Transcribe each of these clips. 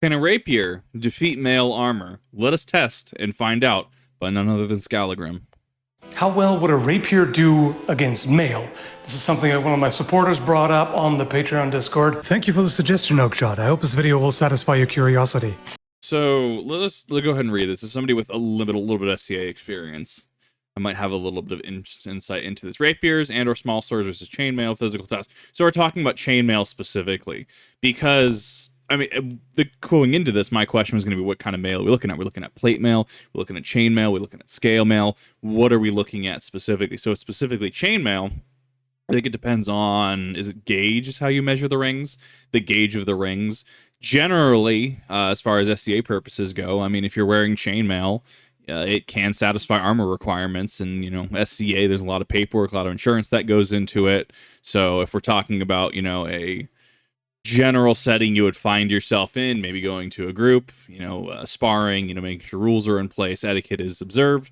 Can a rapier defeat mail armor? Let us test and find out by none other than Skallagrim. How well would a rapier do against mail? This is something that one of my supporters brought up on the Patreon Discord. Thank you for the suggestion, Oakshot. I hope this video will satisfy your curiosity. So let's go ahead and read this. As somebody with a little bit of SCA experience, I might have a little bit of insight into this. Rapiers and or small swords versus chainmail, physical test. So we're talking about chainmail specifically because, I mean, going into this, my question was going to be, what kind of mail are we looking at? We're looking at plate mail, we're looking at chain mail, we're looking at scale mail. What are we looking at specifically? So specifically chain mail, I think it depends on, is it gauge is how you measure the rings? The gauge of the rings. Generally, as far as SCA purposes go, I mean, if you're wearing chainmail, it can satisfy armor requirements, and, you know, SCA, there's a lot of paperwork, a lot of insurance that goes into it. So if we're talking about, you know, a general setting you would find yourself in, maybe going to a group, you know, sparring, you know, making sure rules are in place, etiquette is observed.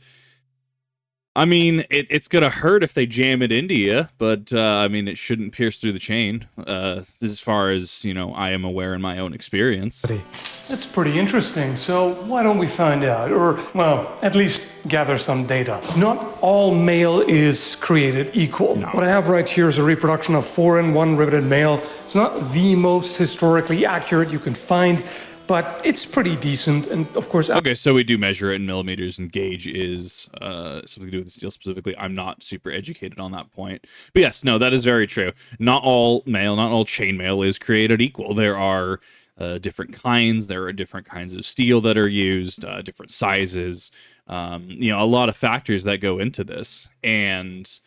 I mean, it's gonna hurt if they jam it into you, but I mean, it shouldn't pierce through the chain. As far as, you know, I am aware in my own experience. That's pretty interesting. So why don't we find out, or, well, at least gather some data. Not all mail is created equal. No. What I have right here is a reproduction of 4-in-1 riveted mail. It's not the most historically accurate you can find, but it's pretty decent, and of course... Okay, so we do measure it in millimeters, and gauge is something to do with the steel specifically. I'm not super educated on that point. But yes, no, that is very true. Not all mail, not all chain mail is created equal. There are different kinds, there are different kinds of steel that are used, different sizes, you know, a lot of factors that go into this, and...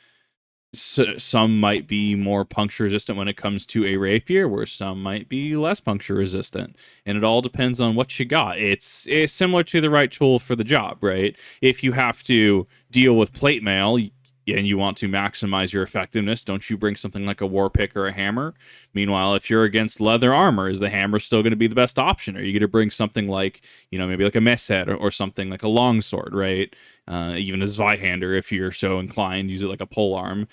So some might be more puncture resistant when it comes to a rapier, where some might be less puncture resistant, and it all depends on what you got. It's similar to the right tool for the job, right? If you have to deal with plate mail and you want to maximize your effectiveness, don't you bring something like a war pick or a hammer? Meanwhile, if you're against leather armor, is the hammer still going to be the best option? Are you going to bring something like, you know, maybe like a mess head or something like a longsword, right? Even a Zweihander, if you're so inclined, use it like a pole arm.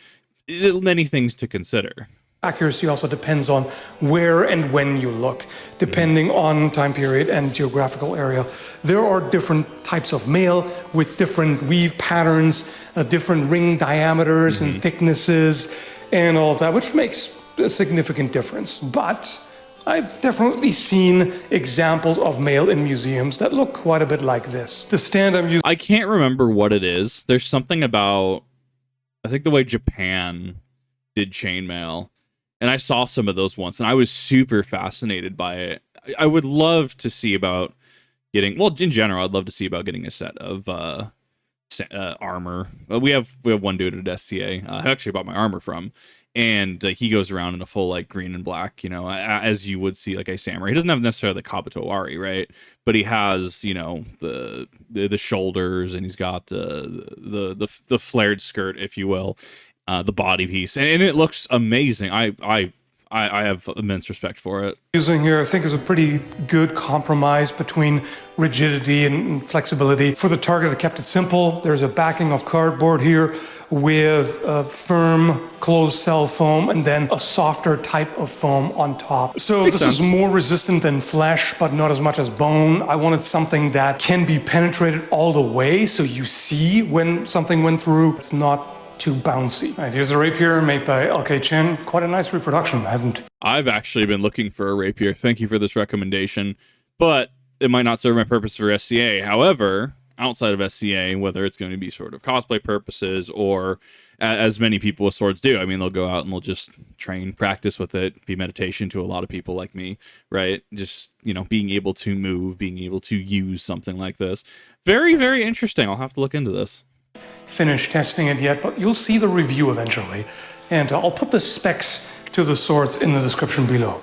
Many things to consider. Accuracy also depends on where and when you look, depending on time period and geographical area. There are different types of mail with different weave patterns, different ring diameters and thicknesses, and all of that, which makes a significant difference. But I've definitely seen examples of mail in museums that look quite a bit like this. The stand I'm using... I can't remember what it is. There's something about, I think, the way Japan did chainmail, and I saw some of those once, and I was super fascinated by it. I would love to see about getting, well, in general, I'd love to see about getting a set of armor. We have one dude at SCA. I actually bought my armor from, and he goes around in a full, like, green and black, you know, as you would see like a samurai. He doesn't have necessarily the kabuto ari, right? But he has, you know, the shoulders, and he's got the flared skirt, if you will, the body piece, and it looks amazing. I have immense respect for it. Using here, I think, is a pretty good compromise between rigidity and flexibility. For the target, I kept it simple. There's a backing of cardboard here with a firm closed cell foam and then a softer type of foam on top. So this is more resistant than flesh, but not as much as bone. I wanted something that can be penetrated all the way, so you see when something went through. It's not too bouncy. All right, here's a rapier made by LK Chen. Quite a nice reproduction. I've actually been looking for a rapier. Thank you for this recommendation, but it might not serve my purpose for SCA. However, outside of SCA, whether it's going to be sort of cosplay purposes or as many people with swords do, I mean, they'll go out and they'll just train, practice with it, be meditation to a lot of people like me, right? Just, you know, being able to move, being able to use something like this. Very, very interesting. I'll have to look into this. Finished testing it yet, but you'll see the review eventually. And I'll put the specs to the swords in the description below.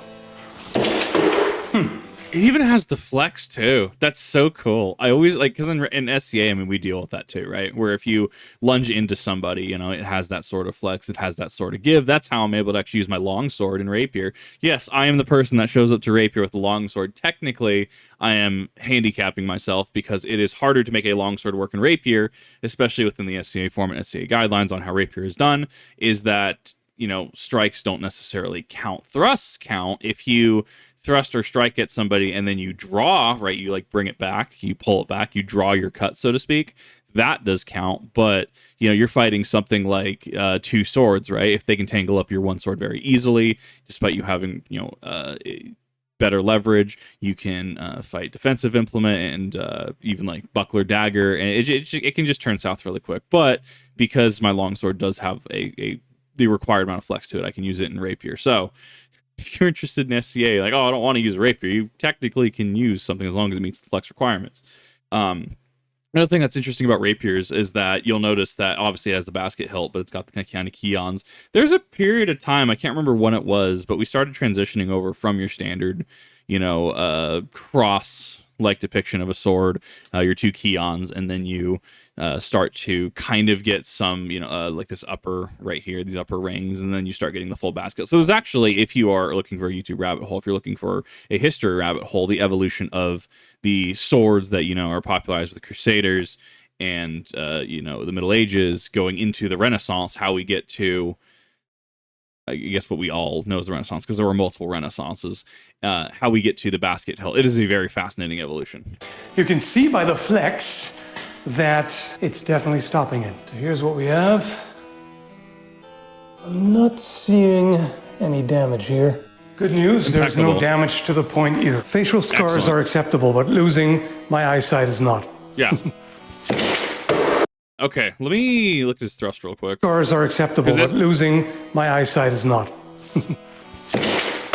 It even has the flex too. That's so cool. I always like, because in SCA, I mean, we deal with that too, right? Where if you lunge into somebody, you know, it has that sort of flex, it has that sort of give. That's how I'm able to actually use my longsword in Rapier. Yes, I am the person that shows up to Rapier with the longsword. Technically, I am handicapping myself because it is harder to make a longsword work in Rapier, especially within the SCA format, SCA guidelines on how Rapier is done, is that, you know, strikes don't necessarily count. Thrusts count if you thrust or strike at somebody and then you draw, right? You like bring it back, you pull it back, you draw your cut, so to speak. That does count, but you're fighting something like 2 swords, right? If they can tangle up your 1 sword very easily, despite you having better leverage, you can fight defensive implement and even like buckler dagger, and it can just turn south really quick. But because my longsword does have the required amount of flex to it, I can use it in rapier. So if you're interested in SCA, like, oh, I don't want to use a rapier, you technically can use something as long as it meets the flex requirements. Another thing that's interesting about rapiers is that you'll notice that obviously it has the basket hilt, but it's got the kind of key-ons. There's a period of time, I can't remember when it was, but we started transitioning over from your standard, cross-like depiction of a sword, your 2 key-ons, and then you start to kind of get some, like this upper right here, these upper rings, and then you start getting the full basket. So there's actually, if you are looking for a YouTube rabbit hole, if you're looking for a history rabbit hole, the evolution of the swords that, are popularized with the Crusaders and, the Middle Ages going into the Renaissance, how we get to, I guess what we all know is the Renaissance, because there were multiple Renaissances, how we get to the basket hilt. It is a very fascinating evolution. You can see by the flex that it's definitely stopping it. So here's what we have. I'm not seeing any damage here. Good news, there's no damage to the point either. Facial scars are acceptable, but losing my eyesight is not. Yeah. Okay, let me look at his thrust real quick. Scars are acceptable, but losing my eyesight is not.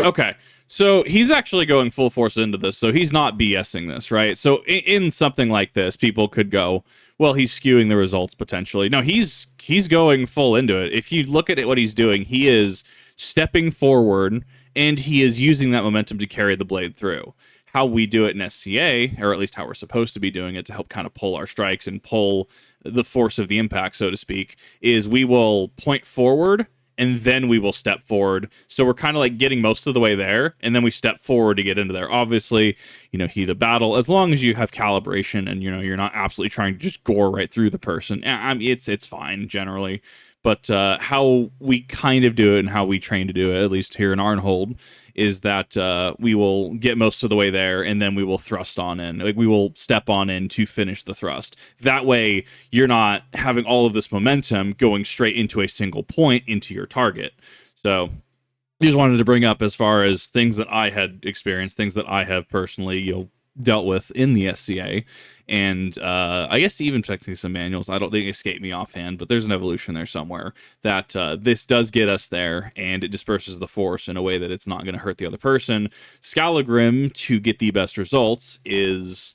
Okay, so he's actually going full force into this, so he's not BSing this, right? So in something like this, people could go, well, he's skewing the results potentially. No, he's going full into it. If you look at it, what he's doing, he is stepping forward, and he is using that momentum to carry the blade through. How we do it in SCA, or at least how we're supposed to be doing it to help kind of pull our strikes and pull the force of the impact, so to speak, is we will point forward and then we will step forward. So we're kind of like getting most of the way there, and then we step forward to get into there. Obviously, heat of battle, as long as you have calibration and, you're not absolutely trying to just gore right through the person, it's fine generally. But how we kind of do it and how we train to do it, at least here in Arnhold, is that we will get most of the way there and then we will thrust on in. Like we will step on in to finish the thrust. That way, you're not having all of this momentum going straight into a single point into your target. So I just wanted to bring up as far as things that I had experienced, things that I have personally, dealt with in the SCA, and I guess even technically some manuals. I don't think escape me offhand, but there's an evolution there somewhere that this does get us there, and it disperses the force in a way that it's not going to hurt the other person. Skallagrim, to get the best results, is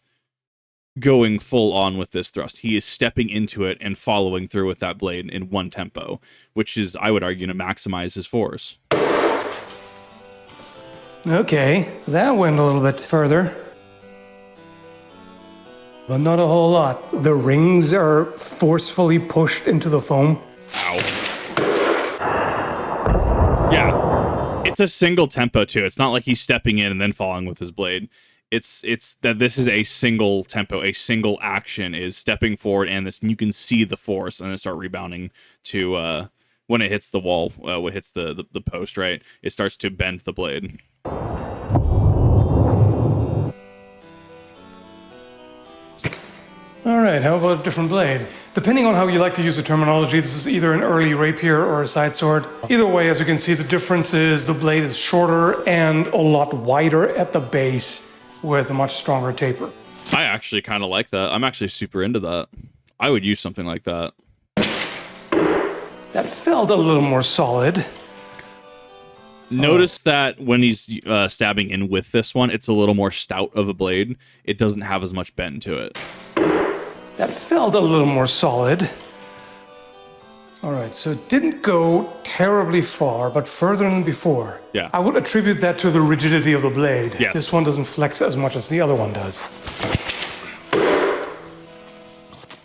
going full on with this thrust. He is stepping into it and following through with that blade in one tempo, which is, I would argue, to maximize his force. Okay, that went a little bit further. But not a whole lot. The rings are forcefully pushed into the foam. Ow. Yeah. It's a single tempo, too. It's not like he's stepping in and then falling with his blade. It's that this is a single tempo, a single action is stepping forward, and this, you can see the force, and then start rebounding to, when it hits the wall, when it hits the post, right? It starts to bend the blade. All right, how about a different blade? Depending on how you like to use the terminology, this is either an early rapier or a side sword. Either way, as you can see, the difference is the blade is shorter and a lot wider at the base with a much stronger taper. I actually kind of like that. I'm actually super into that. I would use something like that. That felt a little more solid. Notice that when he's stabbing in with this one, it's a little more stout of a blade. It doesn't have as much bend to it. That felt a little more solid. All right, so it didn't go terribly far, but further than before. Yeah. I would attribute that to the rigidity of the blade. Yes. This one doesn't flex as much as the other one does.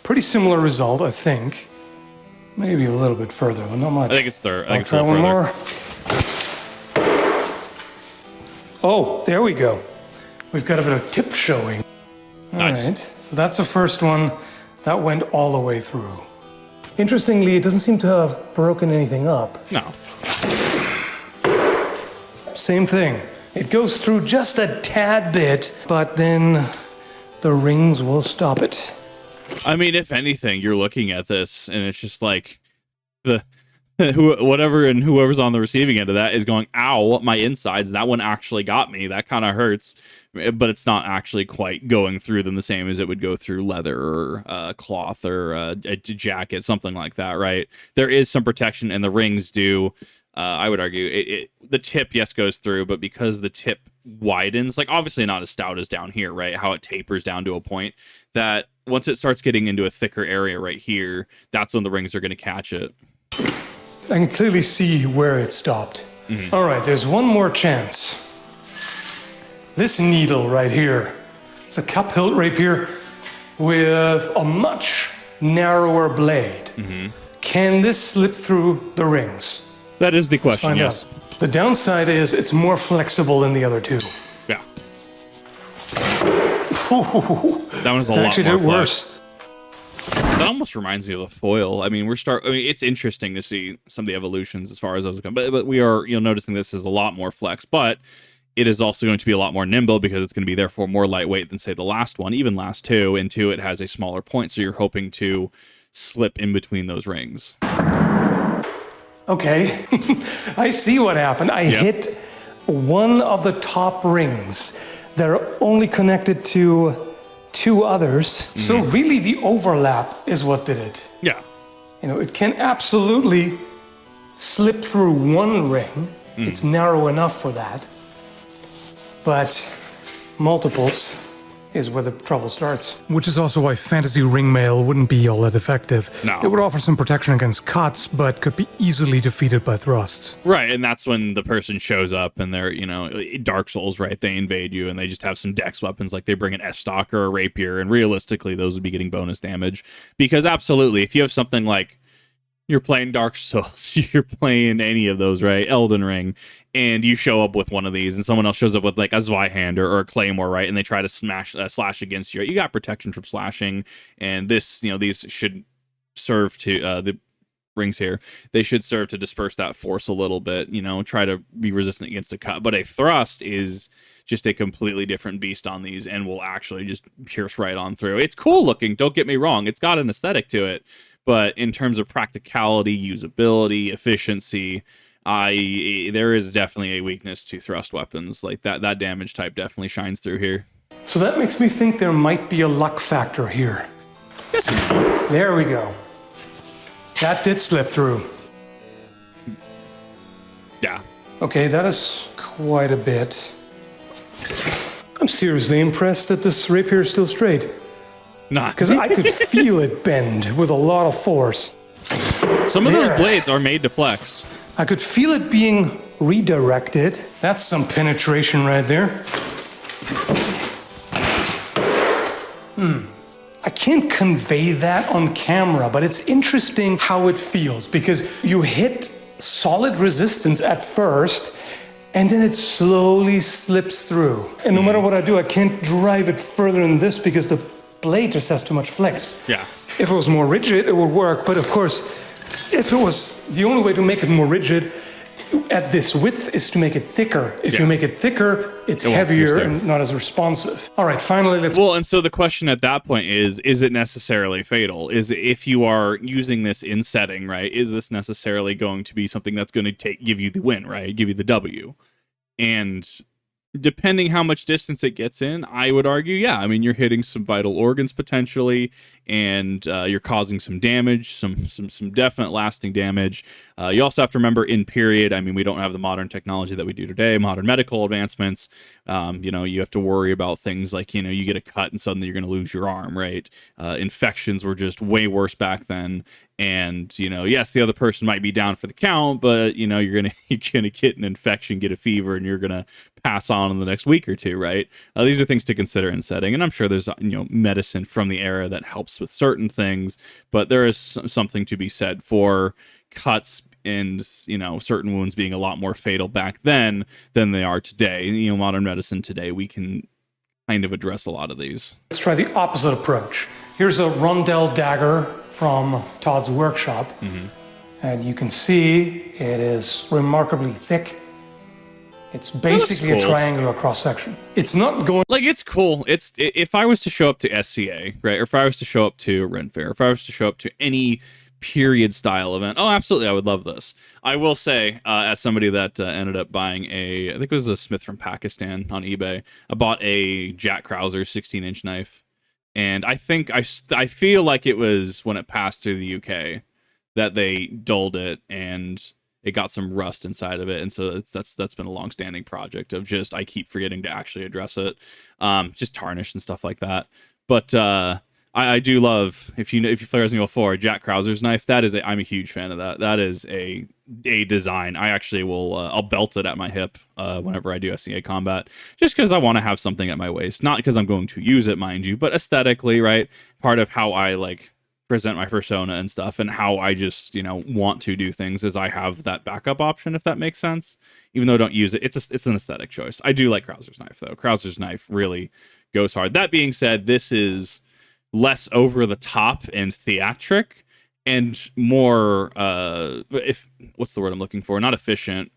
Pretty similar result, I think. Maybe a little bit further, but not much. I think it's there. I think it's try a little one further. more. Oh, there we go. We've got a bit of tip showing. Nice. All right, so that's the first one. That went all the way through. Interestingly, it doesn't seem to have broken anything up. No. Same thing. It goes through just a tad bit, but then the rings will stop it. I mean, if anything, you're looking at this and it's just like whoever's on the receiving end of that is going, ow, my insides, that one actually got me. That kind of hurts. But it's not actually quite going through them the same as it would go through leather or cloth or a jacket, something like that, right? There is some protection, and the rings do. I would argue the tip, yes, goes through, but because the tip widens, like obviously not as stout as down here, right? How it tapers down to a point that once it starts getting into a thicker area right here, that's when the rings are going to catch it. I can clearly see where it stopped. Mm-hmm. All right, there's one more chance. This needle right here, it's a cup hilt rapier with a much narrower blade. Mm-hmm. Can this slip through the rings? That is the question, yes. The downside is it's more flexible than the other two. Yeah. That one's a lot more flex. That almost reminds me of a foil. I mean, it's interesting to see some of the evolutions as far as those go. But we are, noticing this is a lot more flex, but it is also going to be a lot more nimble because it's going to be therefore more lightweight than, say, the last one, even last two. And two, it has a smaller point, so you're hoping to slip in between those rings. Okay, I see what happened. I hit one of the top rings. They're only connected to two others. Mm. So really the overlap is what did it. Yeah. It can absolutely slip through one ring. Mm. It's narrow enough for that. But multiples is where the trouble starts. Which is also why fantasy ring mail wouldn't be all that effective. No. It would offer some protection against cuts, but could be easily defeated by thrusts. Right, and that's when the person shows up and they're, Dark Souls, right? They invade you and they just have some dex weapons, like they bring an S-stock or a rapier, and realistically, those would be getting bonus damage. Because absolutely, if you have something like you're playing Dark Souls, you're playing any of those, right? Elden Ring, and you show up with one of these, and someone else shows up with like a Zweihander or a Claymore, right? And they try to slash against you. Right? You got protection from slashing, and this, these should serve to the rings here. They should serve to disperse that force a little bit. Try to be resistant against a cut. But a thrust is just a completely different beast on these, and will actually just pierce right on through. It's cool looking. Don't get me wrong. It's got an aesthetic to it. But in terms of practicality, usability, efficiency, there is definitely a weakness to thrust weapons. Like that damage type definitely shines through here. So that makes me think there might be a luck factor here. Yes. There we go. That did slip through. Yeah. Okay, that is quite a bit. I'm seriously impressed that this rapier is still straight. Not. Because I could feel it bend with a lot of force. Some of those blades are made to flex. I could feel it being redirected. That's some penetration right there. I can't convey that on camera, but it's interesting how it feels because you hit solid resistance at first, and then it slowly slips through. And no matter what I do, I can't drive it further than this because the blade just has too much flex. Yeah. If it was more rigid, it would work. But of course, if it was the only way to make it more rigid at this width is to make it thicker. If you make it thicker, it's heavier and not as responsive. All right, finally, let's... Well, and so the question at that point is it necessarily fatal? If you are using this in setting, right, is this necessarily going to be something that's going to give you the win, right, give you the W? And depending how much distance it gets in, I would argue, you're hitting some vital organs potentially, and you're causing some damage, some definite lasting damage. You also have to remember in period, we don't have the modern technology that we do today, modern medical advancements. You have to worry about things like, you get a cut and suddenly you're going to lose your arm, right? Infections were just way worse back then. And, yes, the other person might be down for the count, but, you're going to get an infection, get a fever, and you're going to pass on in the next week or two, right? These are things to consider in setting. And I'm sure there's, medicine from the era that helps with certain things, but there is something to be said for cuts and, certain wounds being a lot more fatal back then than they are today. Modern medicine today, we can kind of address a lot of these. Let's try the opposite approach. Here's a Rondell dagger from Todd's workshop. Mm-hmm. And you can see it is remarkably thick. It's basically a cool. triangular cross-section. It's not going... Like, it's cool. It's if I was to show up to SCA, right, or if I was to show up to Ren Fair, if I was to show up to any period style event, oh, absolutely, I would love this. I will say, as somebody that ended up buying I think it was a Smith from Pakistan on eBay, I bought a Jack Krauser 16-inch knife, and I think I feel like it was when it passed through the UK that they dulled it and it got some rust inside of it, and so that's been a long-standing project of just I keep forgetting to actually address it, just tarnish and stuff like that. But I do love, if you play Resident Evil 4, Jack Krauser's knife. I'm a huge fan of that. That is a design. I actually will I'll belt it at my hip whenever I do SCA combat, just because I want to have something at my waist, not because I'm going to use it, mind you, but aesthetically, right? Part of how I like present my persona and stuff, and how I just, want to do things, is I have that backup option, if that makes sense. Even though I don't use it, it's an aesthetic choice. I do like Krauser's knife, though. Krauser's knife really goes hard. That being said, this is less over the top and theatric and more what's the word I'm looking for? Not efficient.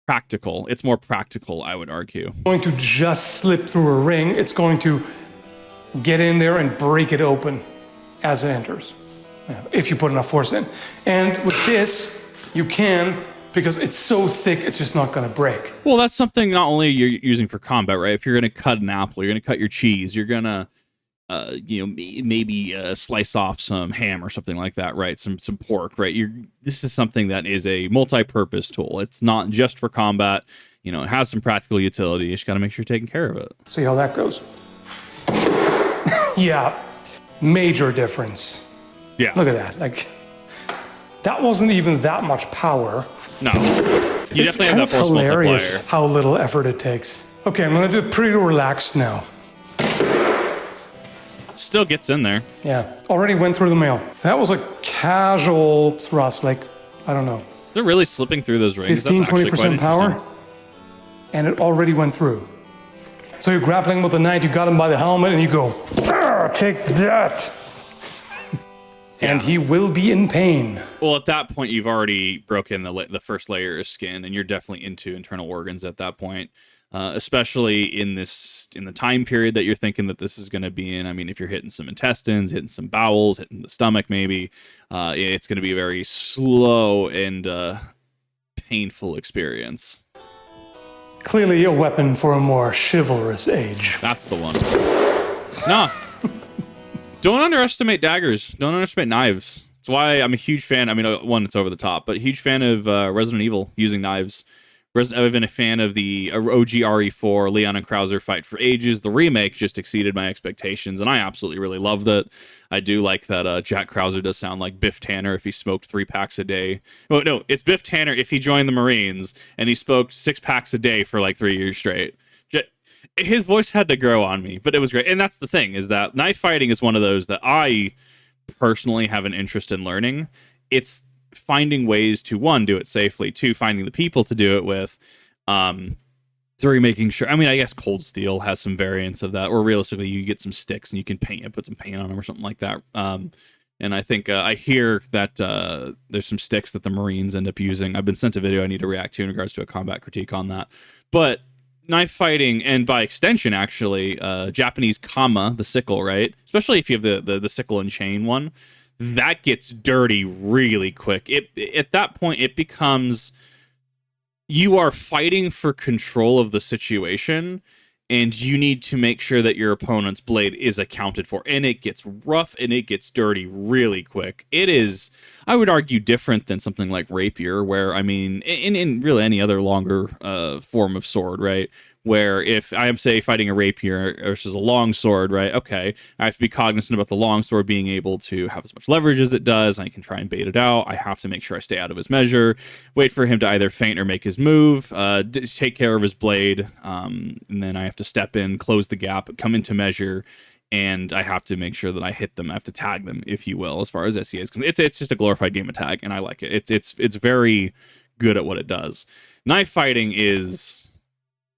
Practical. It's more practical, I would argue. Going to just slip through a ring. It's going to get in there and break it open as it enters, if you put enough force in. And with this, you can, because it's so thick, it's just not going to break. Well, that's something not only you're using for combat, right? If you're going to cut an apple, you're going to cut your cheese, you're going to maybe slice off some ham or something like that, right? Some pork, right? This is something that is a multi-purpose tool. It's not just for combat. It has some practical utility. You just got to make sure you're taking care of it. See how that goes. Yeah, major difference. Yeah. Look at that. Like, that wasn't even that much power. No. You definitely have that force hilarious multiplier. How little effort it takes. Okay, I'm going to do it pretty relaxed now. Still gets in there. Yeah, already went through the mail. That was a casual thrust, like, I don't know. They're really slipping through those rings. 15, That's actually 20% quite power, interesting. and it already went through. So you're grappling with the knight, you got him by the helmet, and you go, take that. And he will be in pain. Well, at that point, you've already broken the first layer of skin, and you're definitely into internal organs at that point. Especially in the time period that you're thinking that this is going to be in. I mean, if you're hitting some intestines, hitting some bowels, hitting the stomach, maybe, it's going to be a very slow and painful experience. Clearly a weapon for a more chivalrous age. That's the one. No. Don't underestimate daggers. Don't underestimate knives. That's why I'm a huge fan. I mean, one, it's over the top, but huge fan of Resident Evil using knives. I've been a fan of the OG RE4 Leon and Krauser fight for ages. The remake just exceeded my expectations, and I absolutely really loved it. I do like that Jack Krauser does sound like Biff Tanner if he smoked 3 packs a day. Oh, no, it's Biff Tanner if he joined the Marines and he smoked 6 packs a day for like 3 years straight. His voice had to grow on me, but it was great. And that's the thing, is that knife fighting is one of those that I personally have an interest in learning. It's finding ways to, one, do it safely, two, finding the people to do it with, three, making sure, I mean, I guess Cold Steel has some variants of that, or realistically you get some sticks and you can put some paint on them or something like that. And I think I hear that there's some sticks that the Marines end up using. I've been sent a video I need to react to in regards to a combat critique on that. But knife fighting, and by extension, actually, Japanese kama, the sickle, right? Especially if you have the sickle and chain one, that gets dirty really quick. At that point, it becomes, you are fighting for control of the situation, and you need to make sure that your opponent's blade is accounted for. And it gets rough and it gets dirty really quick. It is, I would argue, different than something like Rapier, where, I mean, in really any other longer form of sword, right? Where if I am, say, fighting a rapier versus a long sword, right? Okay, I have to be cognizant about the long sword being able to have as much leverage as it does. I can try and bait it out. I have to make sure I stay out of his measure, wait for him to either feint or make his move, take care of his blade, and then I have to step in, close the gap, come into measure, and I have to make sure that I hit them. I have to tag them, if you will, as far as SEA is, because it's just a glorified game of tag, and I like it. It's very good at what it does. Knife fighting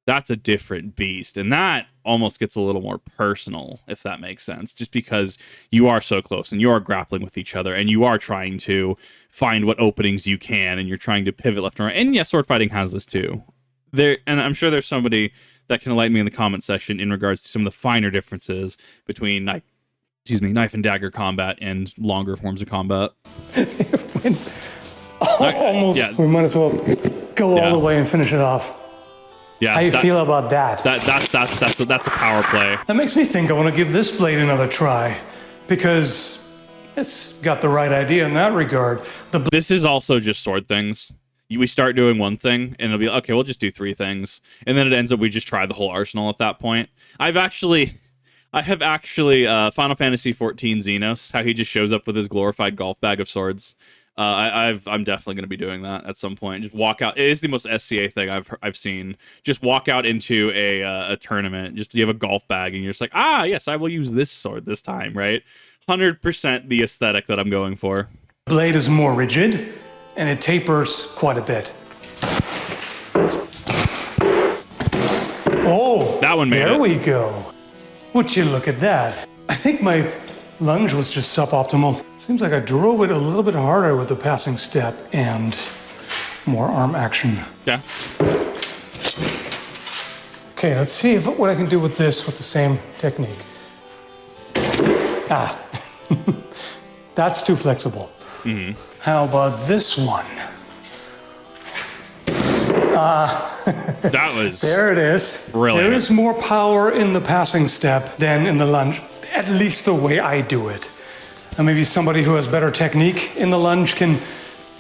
that's a different beast, and that almost gets a little more personal, if that makes sense, just because you are so close and you are grappling with each other and you are trying to find what openings you can and you're trying to pivot left and right. And yes, sword fighting has this too. there, and I'm sure there's somebody that can enlighten me in the comment section in regards to some of the finer differences between knife and dagger combat and longer forms of combat. Almost, yeah. we might as well go all the way and finish it off. Yeah, how you feel about that? That's a power play. That makes me think I want to give this blade another try, because it's got the right idea in that regard. This is also just sword things. We start doing one thing, and it'll be, okay, we'll just do 3 things. And then it ends up we just try the whole arsenal at that point. I have actually Final Fantasy XIV Xenos, how he just shows up with his glorified golf bag of swords. I'm definitely going to be doing that at some point. Just walk out. It is the most SCA thing I've seen. Just walk out into a tournament. Just you have a golf bag, and you're just like, yes, I will use this sword this time, right? 100% the aesthetic that I'm going for. The blade is more rigid, and it tapers quite a bit. Oh, that one made it. There we go. Would you look at that? I think my lunge was just suboptimal. Seems like I drove it a little bit harder with the passing step and more arm action. Yeah. Okay, let's see what I can do with this with the same technique. That's too flexible. Mm-hmm. How about this one? That was there it is. Brilliant. There is more power in the passing step than in the lunge, at least the way I do it. And maybe somebody who has better technique in the lunge can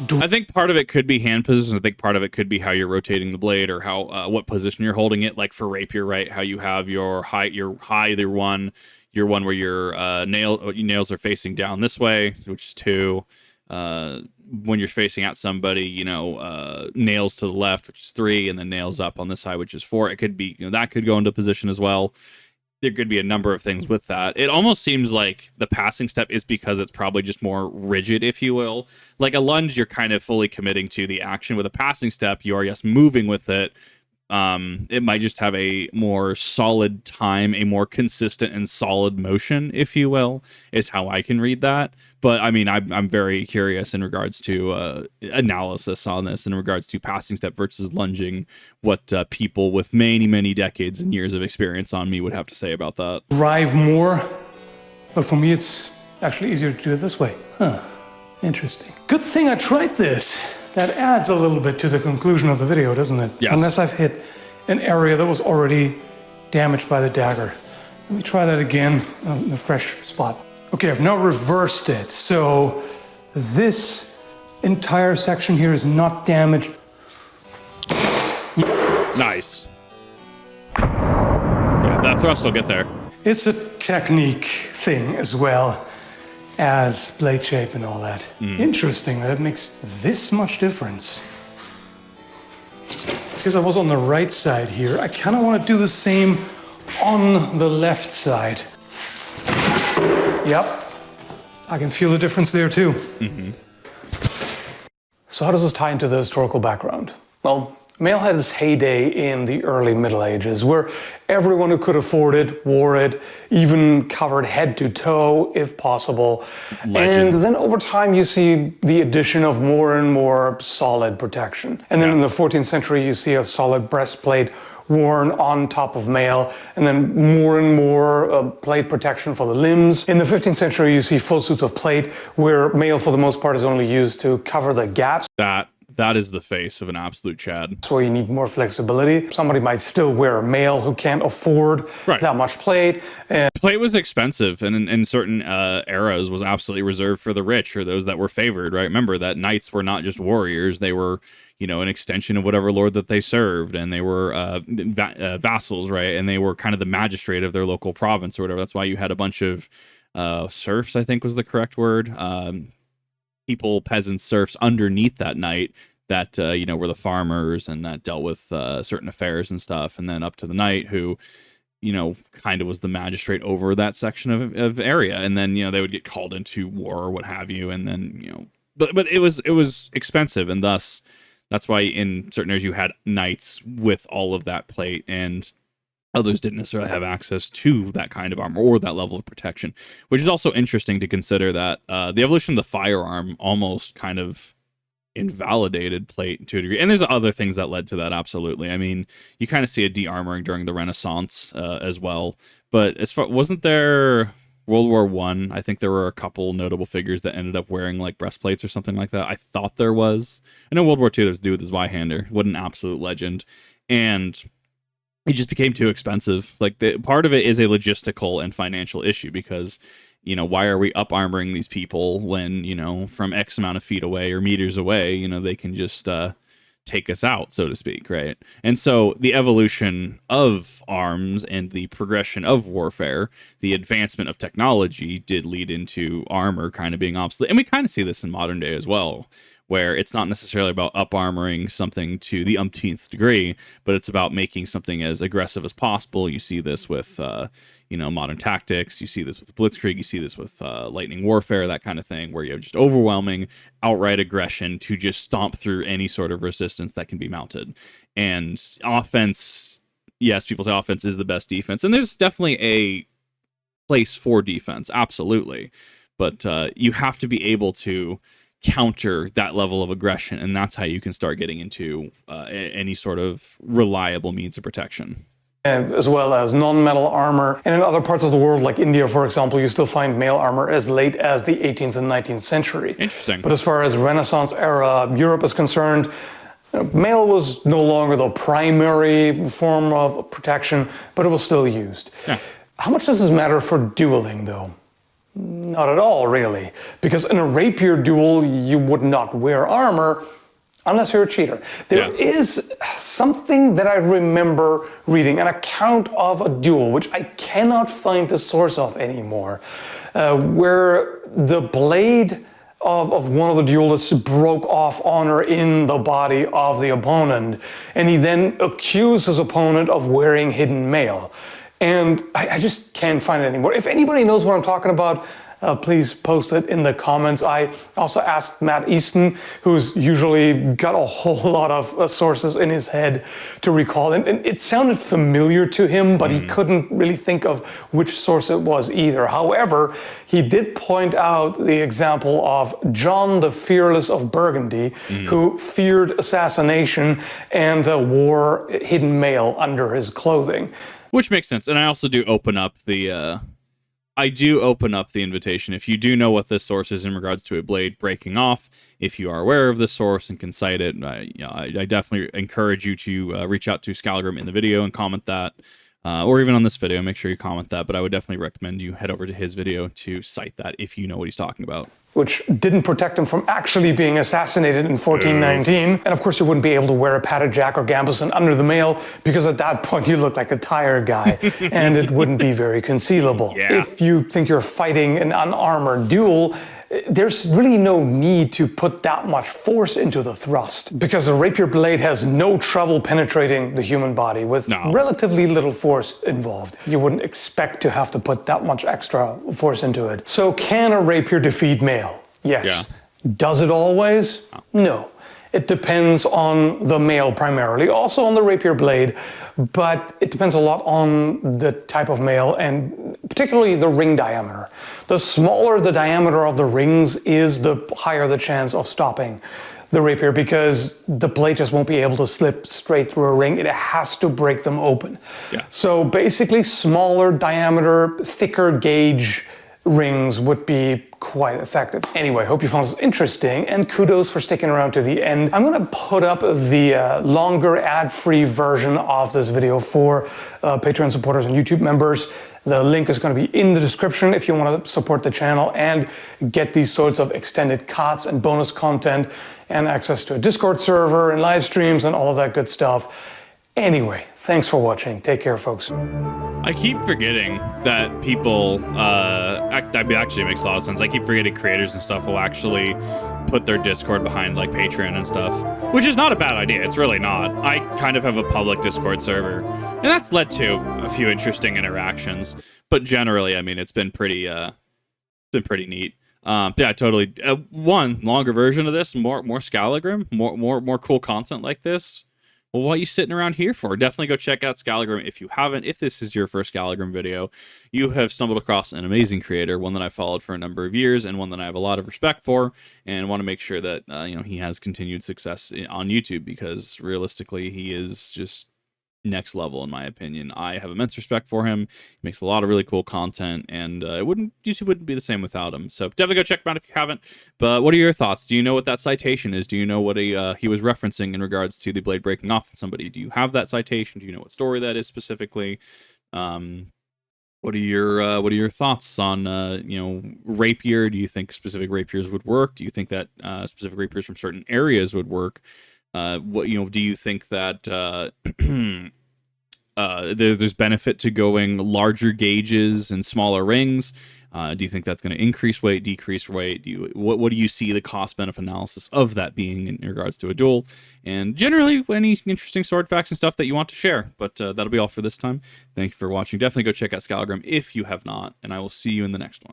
do. I think part of it could be hand position. I think part of it could be how you're rotating the blade, or how what position you're holding it. Like for Rapier, right? How you have your high one where your nails are facing down this way, which is 2. When you're facing at somebody, nails to the left, which is 3, and then nails up on this side, which is 4. It could be, that could go into position as well. There could be a number of things with that. It almost seems like the passing step is because it's probably just more rigid, if you will. Like a lunge, you're kind of fully committing to the action. With a passing step, you are, yes, moving with it. It might just have a more solid time, a more consistent and solid motion, if you will, is how I can read that. But I mean, I'm very curious in regards to analysis on this, in regards to passing step versus lunging, what people with many, many decades and years of experience on me would have to say about that. Drive more, but for me, it's actually easier to do it this way. Interesting. Good thing I tried this. That adds a little bit to the conclusion of the video, doesn't it? Yes. Unless I've hit an area that was already damaged by the dagger. Let me try that again in a fresh spot. Okay, I've now reversed it. So this entire section here is not damaged. Nice. Yeah, that thrust will get there. It's a technique thing as well as blade shape and all that. Interesting that it makes this much difference. Because I was on the right side here, I kind of want to do the same on the left side. Yep, I can feel the difference there too. Mm-hmm. So how does this tie into the historical background? Well, mail had its heyday in the early Middle Ages, where everyone who could afford it wore it, even covered head to toe, if possible. Legend. And then over time, you see the addition of more and more solid protection. And then in the 14th century, you see a solid breastplate worn on top of mail, and then more and more plate protection for the limbs. In the 15th century, you see full suits of plate, where mail, for the most part, is only used to cover the gaps. That is the face of an absolute Chad. So you need more flexibility. Somebody might still wear mail who can't afford that much plate. And plate was expensive, and in certain eras was absolutely reserved for the rich or those that were favored, right? Remember that knights were not just warriors. They were, an extension of whatever lord that they served, and they were vassals, right? And they were kind of the magistrate of their local province or whatever. That's why you had a bunch of serfs, I think was the correct word. People, peasants, serfs underneath that knight that, were the farmers and that dealt with certain affairs and stuff. And then up to the knight who, kind of was the magistrate over that section of area. And then, they would get called into war or what have you. And then, but it was expensive. And thus, that's why in certain areas you had knights with all of that plate, and others didn't necessarily have access to that kind of armor or that level of protection, which is also interesting to consider that the evolution of the firearm almost kind of invalidated plate to a degree. And there's other things that led to that, absolutely. I mean, you kind of see a de-armoring during the Renaissance as well. But as far, wasn't there World War One? I think there were a couple notable figures that ended up wearing like breastplates or something like that. I thought there was. I know World War Two, there was a dude with his Zweihander. What an absolute legend. And it just became too expensive. Like, part of it is a logistical and financial issue because, you know, why are we up armoring these people when, you know, from X amount of feet away or meters away, you know, they can just take us out, so to speak, right? And so the evolution of arms and the progression of warfare, the advancement of technology did lead into armor kind of being obsolete. And we kind of see this in modern day as well, where it's not necessarily about up-armoring something to the umpteenth degree, but it's about making something as aggressive as possible. You see this with, you know, modern tactics. You see this with Blitzkrieg. You see this with lightning warfare, that kind of thing, where you have just overwhelming, outright aggression to just stomp through any sort of resistance that can be mounted. And offense, yes, people say offense is the best defense, and there's definitely a place for defense, absolutely. But you have to be able to counter that level of aggression, and that's how you can start getting into any sort of reliable means of protection. As well as non-metal armor. And in other parts of the world, like India, for example, you still find mail armor as late as the 18th and 19th century. Interesting. But as far as Renaissance era Europe is concerned, mail was no longer the primary form of protection, but it was still used. Yeah. How much does this matter for dueling, though? Not at all, really. Because in a rapier duel, you would not wear armor unless you're a cheater. There is something that I remember reading, an account of a duel, which I cannot find the source of anymore, where the blade of one of the duelists broke off honor in the body of the opponent, and he then accused his opponent of wearing hidden mail. And I just can't find it anymore. If anybody knows what I'm talking about, please post it in the comments. I also asked Matt Easton, who's usually got a whole lot of sources in his head to recall. And it sounded familiar to him, but he couldn't really think of which source it was either. However, he did point out the example of John the Fearless of Burgundy, who feared assassination and wore hidden mail under his clothing. Which makes sense. And I also do open up the invitation. If you do know what this source is in regards to a blade breaking off, if you are aware of this source and can cite it, I definitely encourage you to reach out to Skallagrim in the video and comment that, or even on this video, make sure you comment that. But I would definitely recommend you head over to his video to cite that if you know what he's talking about. Which didn't protect him from actually being assassinated in 1419. And of course, you wouldn't be able to wear a padded jack or gambeson under the mail, because at that point you look like a tire guy, and it wouldn't be very concealable. Yeah. If you think you're fighting an unarmored duel, there's really no need to put that much force into the thrust, because a rapier blade has no trouble penetrating the human body with relatively little force involved. You wouldn't expect to have to put that much extra force into it. So can a rapier defeat mail? Yes. Yeah. Does it always? No. It depends on the mail primarily, also on the rapier blade, but it depends a lot on the type of mail and particularly the ring diameter. The smaller the diameter of the rings is, the higher the chance of stopping the rapier, because the blade just won't be able to slip straight through a ring. It has to break them open. Yeah. So basically, smaller diameter, thicker gauge rings would be quite effective. Anyway, hope you found this interesting, and kudos for sticking around to the end. I'm going to put up the longer ad-free version of this video for Patreon supporters and YouTube members. The link is going to be in the description if you want to support the channel and get these sorts of extended cuts and bonus content and access to a Discord server and live streams and all of that good stuff. Anyway, thanks for watching. Take care, folks. I keep forgetting that people, actually it makes a lot of sense. I keep forgetting creators and stuff will actually put their Discord behind like Patreon and stuff, which is not a bad idea. It's really not. I kind of have a public Discord server, and that's led to a few interesting interactions. But generally, I mean, it's been pretty neat. Yeah, totally. One longer version of this, more Skallagrim, more cool content like this. well, what are you sitting around here for? Definitely go check out Skallagrim if you haven't. If this is your first Skallagrim video, you have stumbled across an amazing creator, one that I followed for a number of years, and one that I have a lot of respect for, and want to make sure that he has continued success on YouTube, because realistically, he is just next level in my opinion. I have immense respect for him. He makes a lot of really cool content, and YouTube wouldn't be the same without him. So definitely go check him out if you haven't. But what are your thoughts? Do you know what that citation is? Do you know what he was referencing in regards to the blade breaking off in somebody? Do you have that citation? Do you know what story that is specifically? What are your thoughts on rapier? Do you think specific rapiers would work? Do you think that specific rapiers from certain areas would work? Do you think that there's benefit to going larger gauges and smaller rings? Do you think that's going to increase weight, decrease weight? What do you see the cost benefit analysis of that being in regards to a duel? And generally, any interesting sword facts and stuff that you want to share. But that'll be all for this time. Thank you for watching. Definitely go check out Skallagrim if you have not, and I will see you in the next one.